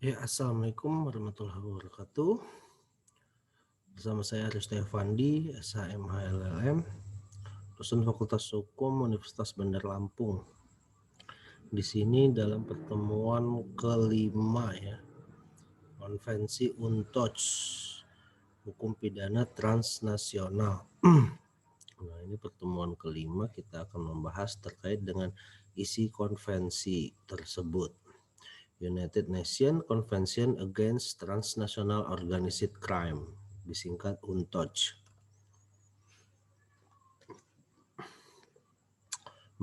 Ya, Assalamualaikum warahmatullahi wabarakatuh. Bersama saya Aristo Evandi, SHMH LLM, dosen Fakultas Hukum Universitas Bandar Lampung. Di sini dalam pertemuan kelima ya, Konvensi UNTOC, Hukum Pidana Transnasional. Nah, ini pertemuan kelima, kita akan membahas terkait dengan isi konvensi tersebut. United Nations Convention Against Transnational Organized Crime, disingkat UNTOC.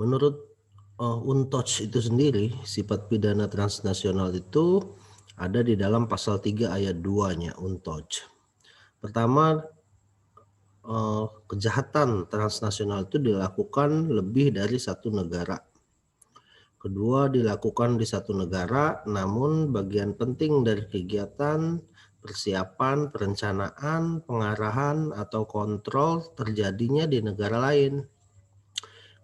Menurut UNTOC itu sendiri, sifat pidana transnasional itu ada di dalam pasal 3 ayat 2-nya UNTOC. Pertama, kejahatan transnasional itu dilakukan lebih dari satu negara. Kedua, dilakukan di satu negara, namun bagian penting dari kegiatan, persiapan, perencanaan, pengarahan, atau kontrol terjadinya di negara lain.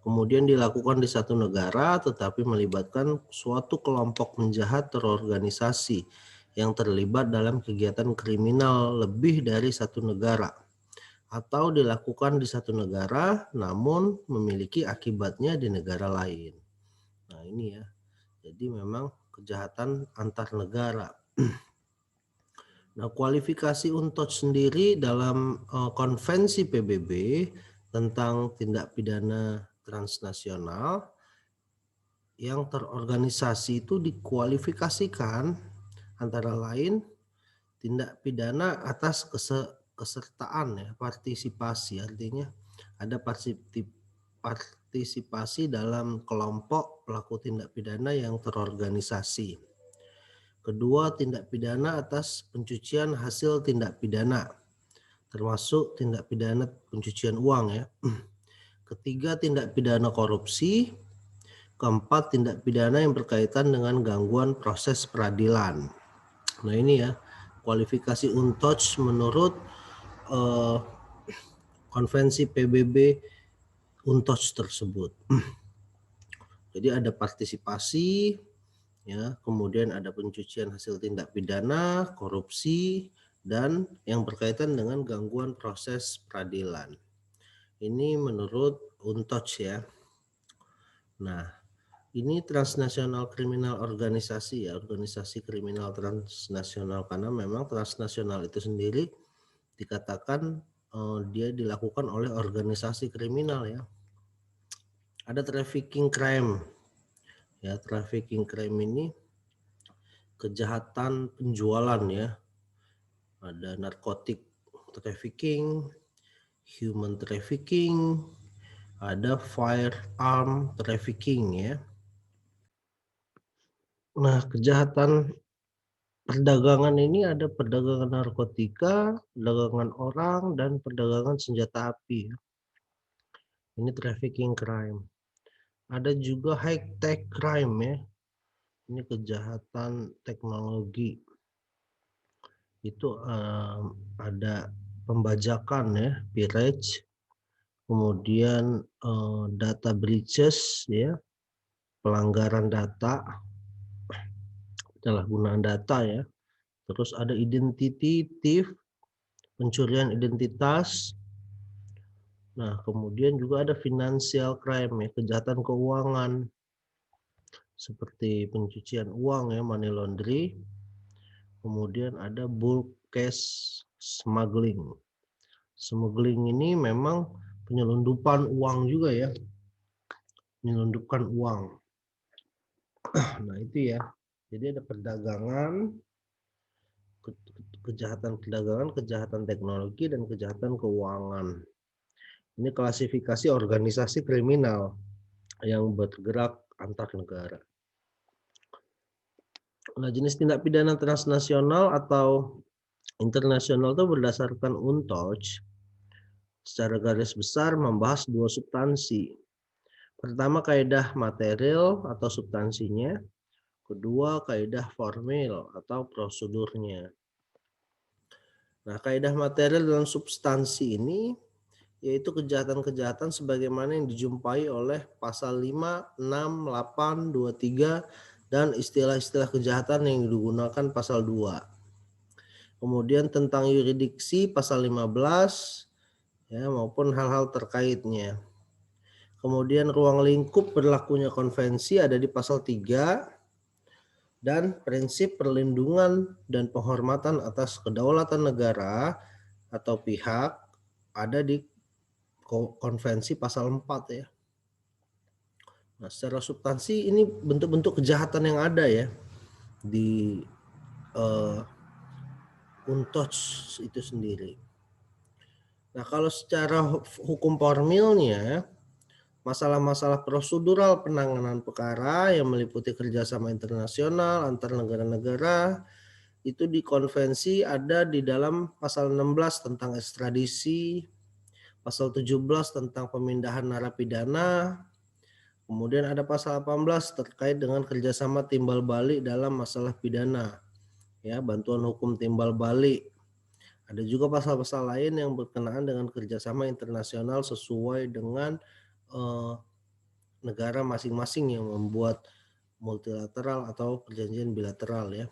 Kemudian dilakukan di satu negara, tetapi melibatkan suatu kelompok penjahat terorganisasi yang terlibat dalam kegiatan kriminal lebih dari satu negara. Atau dilakukan di satu negara, namun memiliki akibatnya di negara lain. Nah, ini ya. Jadi memang kejahatan antar negara. Nah, kualifikasi UNTOC sendiri dalam konvensi PBB tentang tindak pidana transnasional yang terorganisasi itu dikualifikasikan antara lain tindak pidana atas kesertaan ya, partisipasi, artinya ada partisipasi dalam kelompok pelaku tindak pidana yang terorganisasi. Kedua, tindak pidana atas pencucian hasil tindak pidana, termasuk tindak pidana pencucian uang ya. Ketiga, tindak pidana korupsi. Keempat, tindak pidana yang berkaitan dengan gangguan proses peradilan. Nah, ini ya kualifikasi UNTOC menurut konvensi PBB UNTOC tersebut. Jadi ada partisipasi, ya, kemudian ada pencucian hasil tindak pidana, korupsi, dan yang berkaitan dengan gangguan proses peradilan. Ini menurut UNTOC ya. Nah, ini transnasional kriminal organisasi ya, organisasi kriminal transnasional, karena memang transnasional itu sendiri dikatakan dia dilakukan oleh organisasi kriminal ya. Ada trafficking crime ya, trafficking crime ini kejahatan penjualan ya, ada narkotik trafficking, human trafficking, ada firearm trafficking ya. Nah, kejahatan perdagangan ini ada perdagangan narkotika, perdagangan orang, dan perdagangan senjata api. Ini trafficking crime. Ada juga high tech crime ya. Ini kejahatan teknologi. Itu ada pembajakan ya, pirate, kemudian data breaches ya, pelanggaran data, penyalahgunaan data ya. Terus ada identity thief, pencurian identitas. Nah, kemudian juga ada financial crime ya, kejahatan keuangan seperti pencucian uang ya, money laundry. Kemudian ada bulk cash smuggling. Smuggling ini memang penyelundupan uang juga ya, menyelundupkan uang. Nah, itu ya. Jadi ada perdagangan, kejahatan perdagangan, kejahatan teknologi, dan kejahatan keuangan. Ini klasifikasi organisasi kriminal yang bergerak antar negara. Nah, jenis tindak pidana transnasional atau internasional itu berdasarkan UNTOC secara garis besar membahas dua substansi. Pertama, kaidah material atau substansinya. Kedua, kaidah formil atau prosedurnya. Nah, kaidah material dan substansi ini yaitu kejahatan-kejahatan sebagaimana yang dijumpai oleh pasal 5, 6, 8, 23, dan istilah-istilah kejahatan yang digunakan pasal 2. Kemudian tentang yurisdiksi pasal 15 ya, maupun hal-hal terkaitnya. Kemudian ruang lingkup berlakunya konvensi ada di pasal 3 dan prinsip perlindungan dan penghormatan atas kedaulatan negara atau pihak ada di konvensi pasal 4 ya. Nah, secara substansi ini bentuk-bentuk kejahatan yang ada ya di UNTODS itu sendiri. Nah, kalau secara hukum formilnya, masalah-masalah prosedural penanganan perkara yang meliputi kerjasama internasional antar negara-negara itu di konvensi ada di dalam pasal 16 tentang ekstradisi, pasal 17 tentang pemindahan narapidana, kemudian ada pasal 18 terkait dengan kerjasama timbal balik dalam masalah pidana, ya, bantuan hukum timbal balik. Ada juga pasal-pasal lain yang berkenaan dengan kerjasama internasional sesuai dengan negara masing-masing yang membuat multilateral atau perjanjian bilateral ya.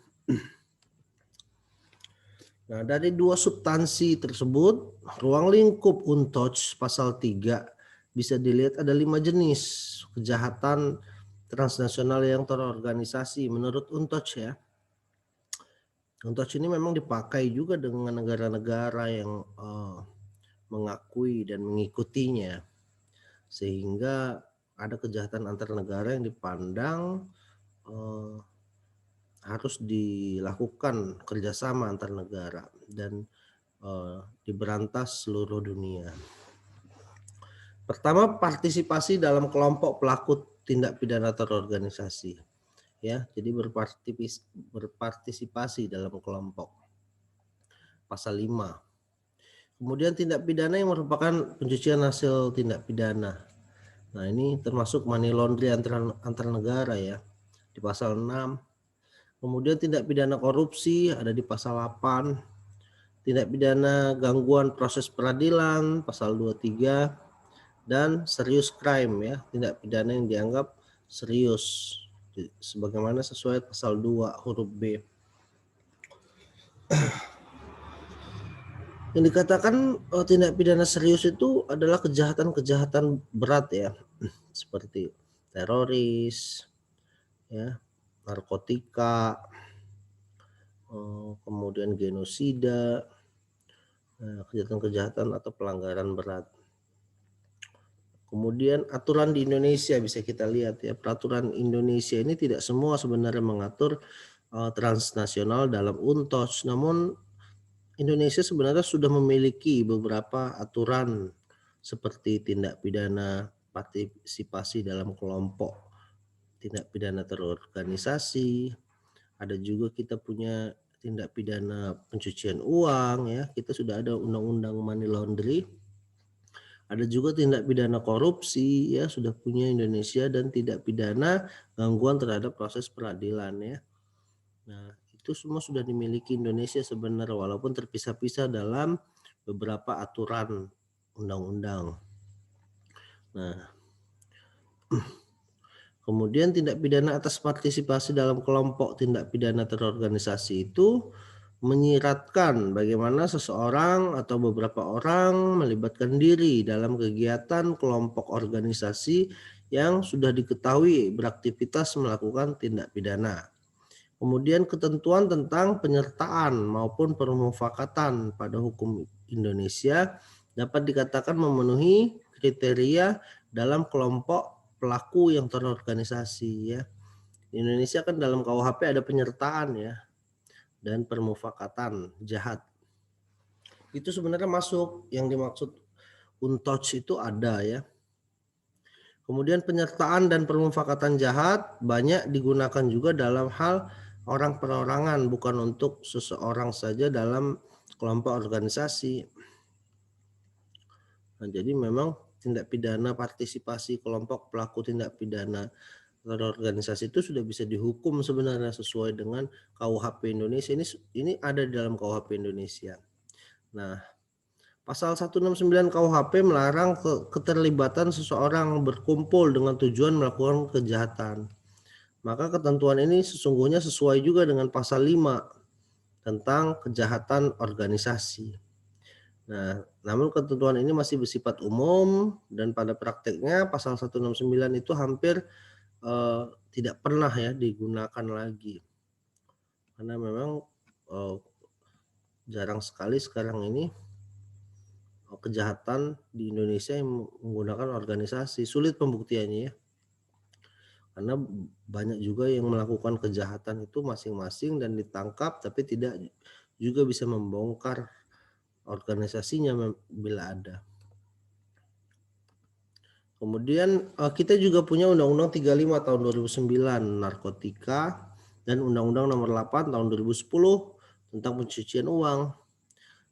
Nah, dari dua substansi tersebut, ruang lingkup UNTODS pasal 3 bisa dilihat ada 5 jenis kejahatan transnasional yang terorganisasi menurut UNTODS ya. UNTODS ini memang dipakai juga dengan negara-negara yang mengakui dan mengikutinya, sehingga ada kejahatan antar negara yang dipandang harus dilakukan kerjasama antar negara dan diberantas seluruh dunia. Pertama, partisipasi dalam kelompok pelaku tindak pidana terorganisasi. Ya, jadi berpartisipasi dalam kelompok. Pasal 5. Kemudian tindak pidana yang merupakan pencucian hasil tindak pidana. Nah, ini termasuk money laundering antar negara ya, di pasal 6. Kemudian tindak pidana korupsi ada di pasal 8. Tindak pidana gangguan proses peradilan pasal 23 dan serious crime ya, tindak pidana yang dianggap serius sebagaimana sesuai pasal 2 huruf B. Yang dikatakan tindak pidana serius itu adalah kejahatan-kejahatan berat ya, seperti teroris, ya, narkotika, kemudian genosida, kejahatan-kejahatan atau pelanggaran berat. Kemudian aturan di Indonesia bisa kita lihat ya, peraturan Indonesia ini tidak semua sebenarnya mengatur transnasional dalam UNTODS, namun Indonesia sebenarnya sudah memiliki beberapa aturan seperti tindak pidana partisipasi dalam kelompok tindak pidana terorganisasi, ada juga kita punya tindak pidana pencucian uang ya, kita sudah ada undang-undang money laundering. Ada juga tindak pidana korupsi ya, sudah punya Indonesia, dan tindak pidana gangguan terhadap proses peradilan ya. Nah, itu semua sudah dimiliki Indonesia sebenarnya walaupun terpisah-pisah dalam beberapa aturan undang-undang. Nah, kemudian tindak pidana atas partisipasi dalam kelompok tindak pidana terorganisasi itu menyiratkan bagaimana seseorang atau beberapa orang melibatkan diri dalam kegiatan kelompok organisasi yang sudah diketahui beraktivitas melakukan tindak pidana. Kemudian ketentuan tentang penyertaan maupun permufakatan pada hukum Indonesia dapat dikatakan memenuhi kriteria dalam kelompok pelaku yang terorganisasi ya. Di Indonesia kan dalam KUHP ada penyertaan ya, dan permufakatan jahat. Itu sebenarnya masuk, yang dimaksud UNTODS itu ada ya. Kemudian penyertaan dan permufakatan jahat banyak digunakan juga dalam hal orang perorangan, bukan untuk seseorang saja dalam kelompok organisasi. Nah, jadi memang tindak pidana partisipasi kelompok pelaku tindak pidana organisasi itu sudah bisa dihukum sebenarnya sesuai dengan KUHP Indonesia. Ini ada di dalam KUHP Indonesia. Nah, pasal 169 KUHP melarang keterlibatan seseorang berkumpul dengan tujuan melakukan kejahatan. Maka ketentuan ini sesungguhnya sesuai juga dengan pasal 5 tentang kejahatan organisasi. Nah, namun ketentuan ini masih bersifat umum dan pada prakteknya pasal 169 itu hampir tidak pernah ya digunakan lagi. Karena memang jarang sekali sekarang ini kejahatan di Indonesia yang menggunakan organisasi. Sulit pembuktiannya ya. Karena banyak juga yang melakukan kejahatan itu masing-masing dan ditangkap tapi tidak juga bisa membongkar organisasinya bila ada. Kemudian kita juga punya Undang-Undang 35 tahun 2009 narkotika dan Undang-Undang nomor 8 tahun 2010 tentang pencucian uang.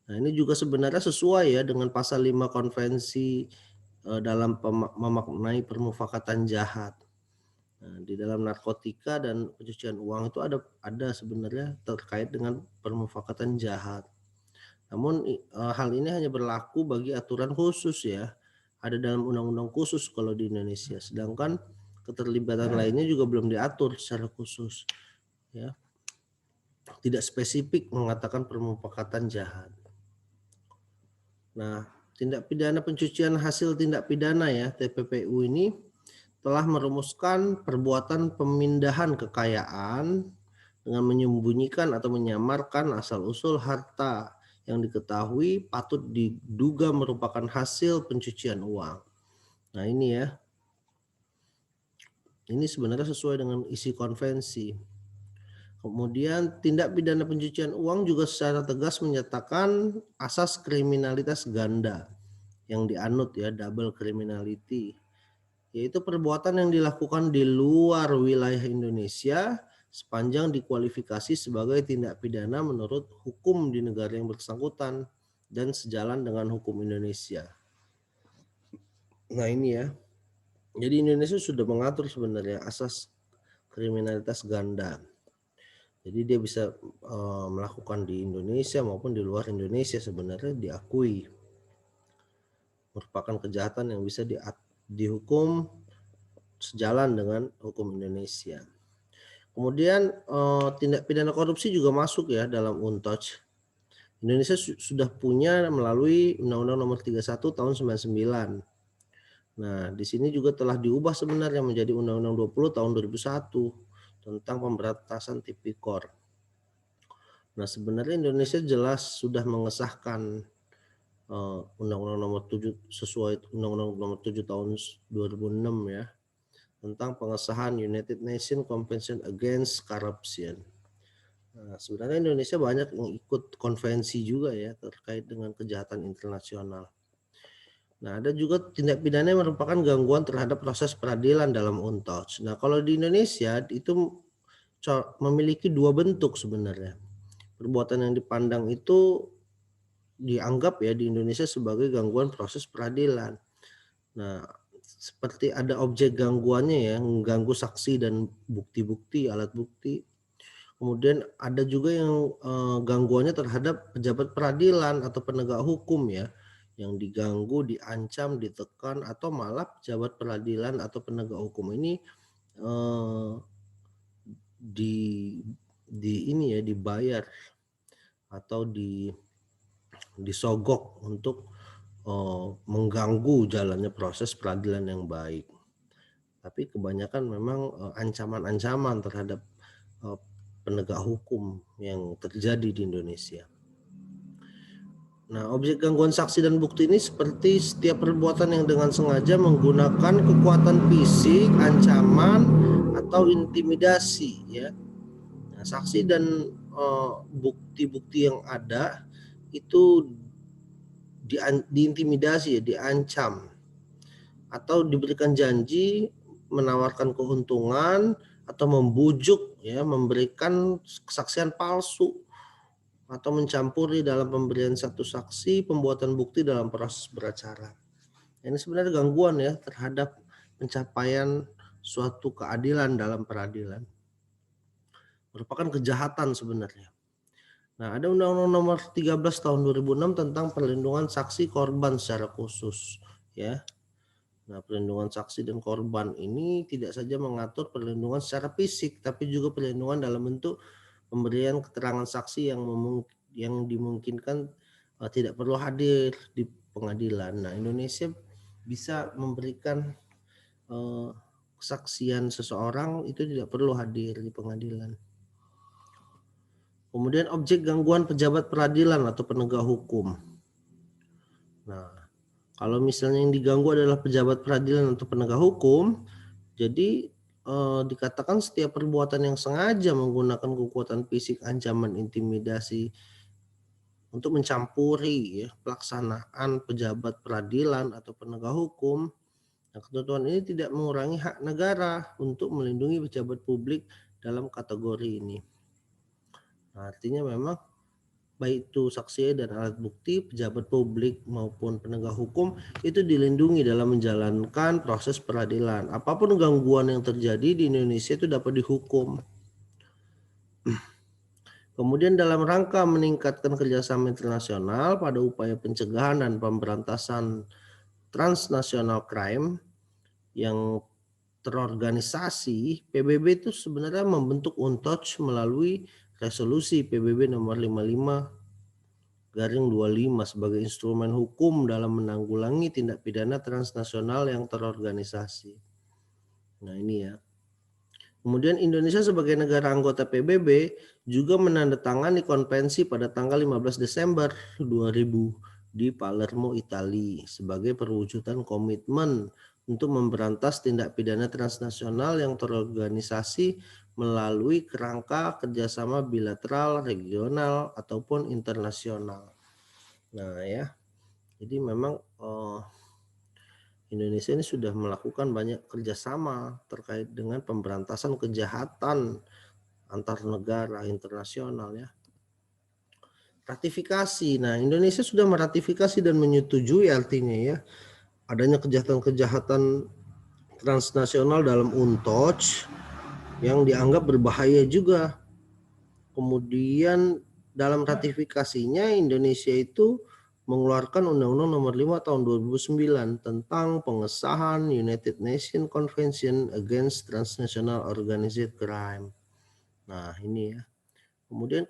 Nah, ini juga sebenarnya sesuai ya dengan pasal 5 konvensi dalam memaknai permufakatan jahat. Nah, di dalam narkotika dan pencucian uang itu ada sebenarnya terkait dengan permufakatan jahat. Namun hal ini hanya berlaku bagi aturan khusus ya. Ada dalam undang-undang khusus kalau di Indonesia. Sedangkan keterlibatan lainnya juga belum diatur secara khusus ya. Tidak spesifik mengatakan permufakatan jahat. Nah, tindak pidana pencucian hasil tindak pidana ya TPPU ini telah merumuskan perbuatan pemindahan kekayaan dengan menyembunyikan atau menyamarkan asal-usul harta yang diketahui patut diduga merupakan hasil pencucian uang. Nah ini ya, ini sebenarnya sesuai dengan isi konvensi. Kemudian tindak pidana pencucian uang juga secara tegas menyatakan asas kriminalitas ganda yang dianut ya, double criminality, yaitu perbuatan yang dilakukan di luar wilayah Indonesia sepanjang dikualifikasi sebagai tindak pidana menurut hukum di negara yang bersangkutan dan sejalan dengan hukum Indonesia. Nah ini ya, jadi Indonesia sudah mengatur sebenarnya asas kriminalitas ganda. Jadi dia bisa melakukan di Indonesia maupun di luar Indonesia sebenarnya diakui merupakan kejahatan yang bisa dihukum sejalan dengan hukum Indonesia. Kemudian tindak pidana korupsi juga masuk ya dalam UNTOC. Indonesia sudah punya melalui Undang-Undang Nomor 31 Tahun 99. Nah, di sini juga telah diubah sebenarnya menjadi Undang-Undang 20 Tahun 2001 tentang pemberantasan tipikor. Nah, sebenarnya Indonesia jelas sudah mengesahkan Undang-Undang Nomor 7 sesuai Undang-Undang Nomor 7 Tahun 2006 ya, tentang pengesahan United Nations Convention Against Corruption. Nah, sebenarnya Indonesia banyak yang ikut konvensi juga ya terkait dengan kejahatan internasional. Nah, ada juga tindak pidana yang merupakan gangguan terhadap proses peradilan dalam UNTOC. Nah, kalau di Indonesia itu memiliki dua bentuk sebenarnya. Perbuatan yang dipandang itu dianggap ya di Indonesia sebagai gangguan proses peradilan. Nah, seperti ada objek gangguannya ya, mengganggu saksi dan bukti-bukti, alat bukti. Kemudian ada juga yang gangguannya terhadap pejabat peradilan atau penegak hukum ya, yang diganggu, diancam, ditekan atau malah pejabat peradilan atau penegak hukum ini ini ya dibayar atau disogok untuk mengganggu jalannya proses peradilan yang baik. Tapi kebanyakan memang ancaman-ancaman terhadap penegak hukum yang terjadi di Indonesia. Nah, objek gangguan saksi dan bukti ini seperti setiap perbuatan yang dengan sengaja menggunakan kekuatan fisik, ancaman, atau intimidasi ya. Nah, saksi dan bukti-bukti yang ada itu diintimidasi ya, diancam atau diberikan janji menawarkan keuntungan atau membujuk ya, memberikan kesaksian palsu atau mencampuri dalam pemberian satu saksi, pembuatan bukti dalam proses beracara. Ini sebenarnya gangguan ya terhadap pencapaian suatu keadilan dalam peradilan. Merupakan kejahatan sebenarnya. Nah, ada Undang-Undang Nomor 13 Tahun 2006 tentang perlindungan saksi korban secara khusus ya. Nah, perlindungan saksi dan korban ini tidak saja mengatur perlindungan secara fisik, tapi juga perlindungan dalam bentuk pemberian keterangan saksi yang dimungkinkan tidak perlu hadir di pengadilan. Nah, Indonesia bisa memberikan kesaksian seseorang itu tidak perlu hadir di pengadilan. Kemudian objek gangguan pejabat peradilan atau penegak hukum. Nah, kalau misalnya yang diganggu adalah pejabat peradilan atau penegak hukum, jadi dikatakan setiap perbuatan yang sengaja menggunakan kekuatan fisik, ancaman, intimidasi untuk mencampuri ya, pelaksanaan pejabat peradilan atau penegak hukum. Nah, ketentuan ini tidak mengurangi hak negara untuk melindungi pejabat publik dalam kategori ini. Nah, artinya memang baik itu saksi dan alat bukti, pejabat publik maupun penegak hukum itu dilindungi dalam menjalankan proses peradilan. Apapun gangguan yang terjadi di Indonesia itu dapat dihukum. Kemudian dalam rangka meningkatkan kerjasama internasional pada upaya pencegahan dan pemberantasan transnational crime yang terorganisasi, PBB itu sebenarnya membentuk UNTOC melalui resolusi PBB nomor 55/25 sebagai instrumen hukum dalam menanggulangi tindak pidana transnasional yang terorganisasi. Nah, ini ya. Kemudian Indonesia sebagai negara anggota PBB juga menandatangani konvensi pada tanggal 15 Desember 2000 di Palermo, Italia sebagai perwujudan komitmen untuk memberantas tindak pidana transnasional yang terorganisasi melalui kerangka kerjasama bilateral, regional, ataupun internasional. Nah ya, jadi memang Indonesia ini sudah melakukan banyak kerjasama terkait dengan pemberantasan kejahatan antar negara internasional ya. Ratifikasi. Nah, Indonesia sudah meratifikasi dan menyetujui artinya ya adanya kejahatan-kejahatan transnasional dalam UNTOC yang dianggap berbahaya juga. Kemudian dalam ratifikasinya Indonesia itu mengeluarkan Undang-Undang Nomor 5 Tahun 2009 tentang pengesahan United Nations Convention Against Transnational Organized Crime. Nah, ini ya. Kemudian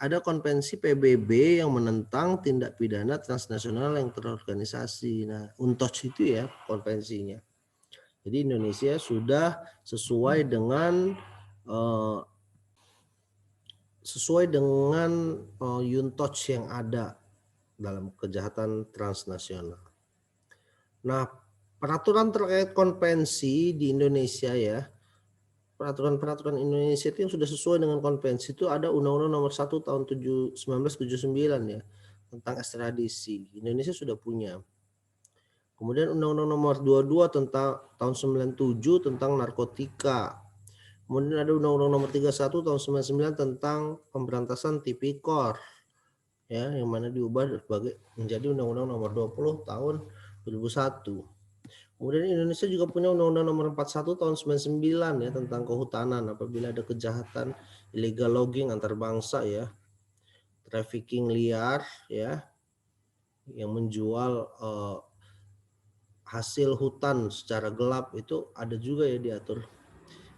ada konvensi PBB yang menentang tindak pidana transnasional yang terorganisasi. Nah, UNTOC itu ya konvensinya. Jadi Indonesia sudah sesuai dengan UNTOC yang ada dalam kejahatan transnasional. Nah, peraturan terkait konvensi di Indonesia ya, peraturan Indonesia itu yang sudah sesuai dengan konvensi itu ada Undang-Undang Nomor 1 Tahun 1979 ya, tentang ekstradisi. Indonesia sudah punya. Kemudian Undang-Undang Nomor 22 tentang tahun 97 tentang narkotika. Kemudian ada Undang-Undang Nomor 31 tahun 99 tentang pemberantasan tipikor. Ya, yang mana diubah menjadi Undang-Undang Nomor 20 tahun 2001. Kemudian Indonesia juga punya Undang-Undang Nomor 41 tahun 99 ya tentang kehutanan apabila ada kejahatan illegal logging antar bangsa ya, trafficking liar ya, yang menjual hasil hutan secara gelap itu ada juga ya diatur.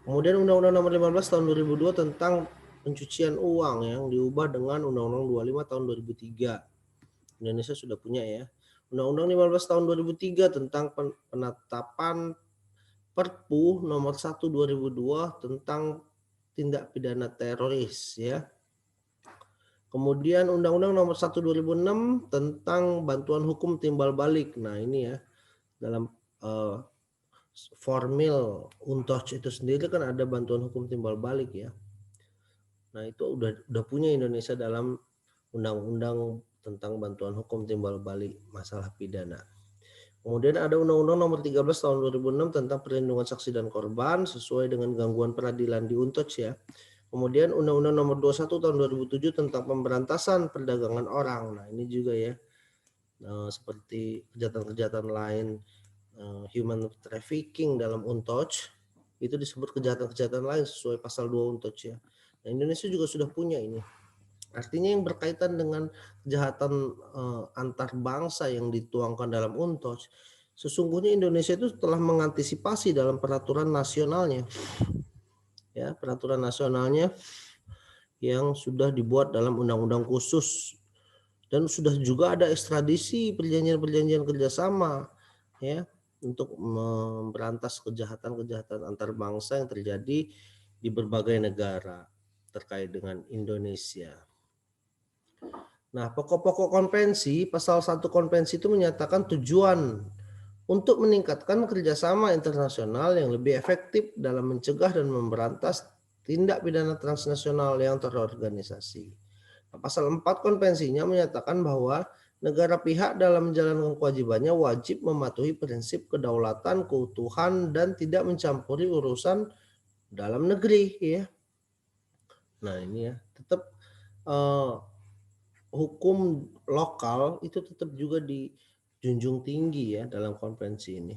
Kemudian Undang-Undang Nomor 15 tahun 2002 tentang pencucian uang yang diubah dengan Undang-Undang 25 tahun 2003. Indonesia sudah punya ya. Undang-Undang 15 tahun 2003 tentang penetapan Perpu nomor 1 2002 tentang tindak pidana teroris ya. Kemudian Undang-Undang nomor 1 2006 tentang bantuan hukum timbal balik. Nah, ini ya dalam formil UNTOC itu sendiri kan ada bantuan hukum timbal balik ya. Nah, itu udah punya Indonesia dalam undang-undang tentang bantuan hukum timbal balik masalah pidana. Kemudian ada Undang-Undang Nomor 13 Tahun 2006 tentang perlindungan saksi dan korban sesuai dengan gangguan peradilan di UNTOC ya. Kemudian Undang-Undang Nomor 21 Tahun 2007 tentang pemberantasan perdagangan orang. Nah, ini juga ya seperti kejahatan-kejahatan lain human trafficking dalam UNTOC itu disebut kejahatan-kejahatan lain sesuai pasal 2 UNTOC ya. Nah, Indonesia juga sudah punya ini. Artinya yang berkaitan dengan kejahatan antar bangsa yang dituangkan dalam UNTOC Sesungguhnya Indonesia itu telah mengantisipasi dalam peraturan nasionalnya, ya, peraturan nasionalnya yang sudah dibuat dalam undang-undang khusus, dan sudah juga ada ekstradisi perjanjian-perjanjian kerjasama, ya, untuk memberantas kejahatan-kejahatan antar bangsa yang terjadi di berbagai negara terkait dengan Indonesia. Nah, pokok-pokok konvensi, pasal 1 konvensi itu menyatakan tujuan untuk meningkatkan kerjasama internasional yang lebih efektif dalam mencegah dan memberantas tindak pidana transnasional yang terorganisasi. Nah, pasal 4 konvensinya menyatakan bahwa negara pihak dalam menjalankan kewajibannya wajib mematuhi prinsip kedaulatan, keutuhan, dan tidak mencampuri urusan dalam negeri, ya. Nah, ini ya, tetap hukum lokal itu tetap juga dijunjung tinggi ya dalam konvensi ini.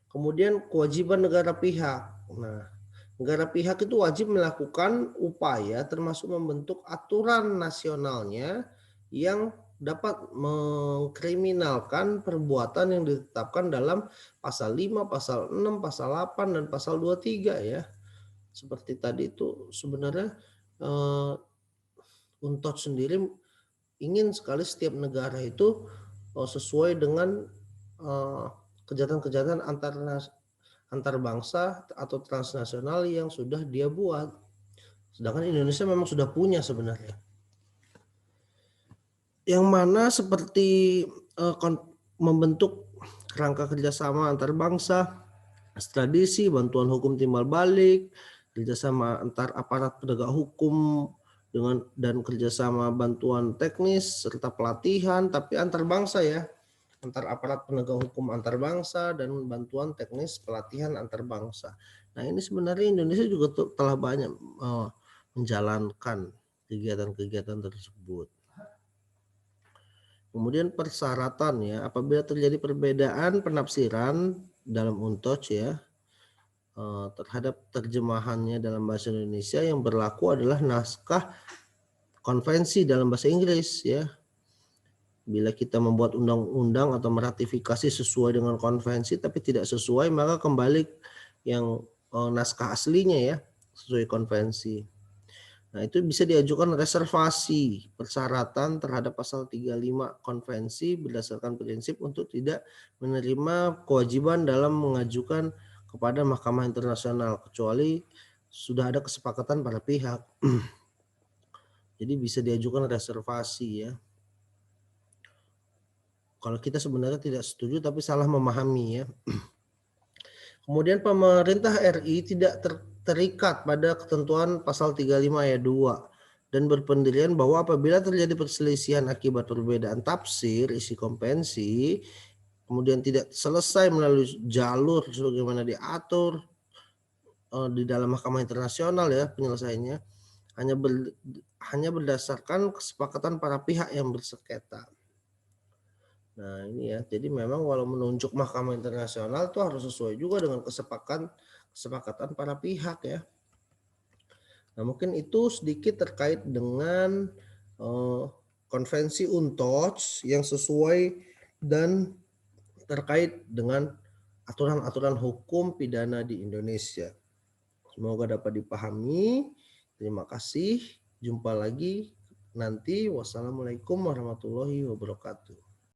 Kemudian kewajiban negara pihak. Nah, negara pihak itu wajib melakukan upaya termasuk membentuk aturan nasionalnya yang dapat mengkriminalkan perbuatan yang ditetapkan dalam pasal 5, pasal 6, pasal 8, dan pasal 23 ya. Seperti tadi itu sebenarnya UNTOD sendiri ingin sekali setiap negara itu sesuai dengan kejahatan-kejahatan antar bangsa atau transnasional yang sudah dia buat. Sedangkan Indonesia memang sudah punya sebenarnya. Yang mana seperti membentuk kerangka kerjasama antar bangsa, ekstradisi, bantuan hukum timbal balik, kerjasama antar aparat penegak hukum dan kerjasama bantuan teknis serta pelatihan, tapi antar bangsa ya, antar aparat penegak hukum antar bangsa dan bantuan teknis pelatihan antar bangsa. Nah, ini sebenarnya Indonesia juga telah banyak menjalankan kegiatan-kegiatan tersebut. Kemudian persyaratan ya, apabila terjadi perbedaan penafsiran dalam UNTOD ya terhadap terjemahannya dalam bahasa Indonesia, yang berlaku adalah naskah konvensi dalam bahasa Inggris ya. Bila kita membuat undang-undang atau meratifikasi sesuai dengan konvensi tapi tidak sesuai, maka kembali yang naskah aslinya ya, sesuai konvensi. Nah, itu bisa diajukan reservasi persyaratan terhadap pasal 35 konvensi berdasarkan prinsip untuk tidak menerima kewajiban dalam mengajukan kepada Mahkamah Internasional kecuali sudah ada kesepakatan para pihak. Jadi bisa diajukan reservasi ya. Kalau kita sebenarnya tidak setuju tapi salah memahami ya. Kemudian pemerintah RI tidak terikat pada ketentuan pasal 35 ayat 2 dan berpendirian bahwa apabila terjadi perselisihan akibat perbedaan tafsir isi konvensi kemudian tidak selesai melalui jalur sebagaimana diatur di dalam Mahkamah Internasional ya penyelesaiannya hanya berdasarkan kesepakatan para pihak yang bersengketa. Nah, ini ya, jadi memang walau menunjuk Mahkamah Internasional itu harus sesuai juga dengan kesepakatan para pihak ya. Nah, mungkin itu sedikit terkait dengan konvensi UNTOD yang sesuai dan terkait dengan aturan-aturan hukum pidana di Indonesia. Semoga dapat dipahami. Terima kasih. Jumpa lagi nanti. Wassalamualaikum warahmatullahi wabarakatuh.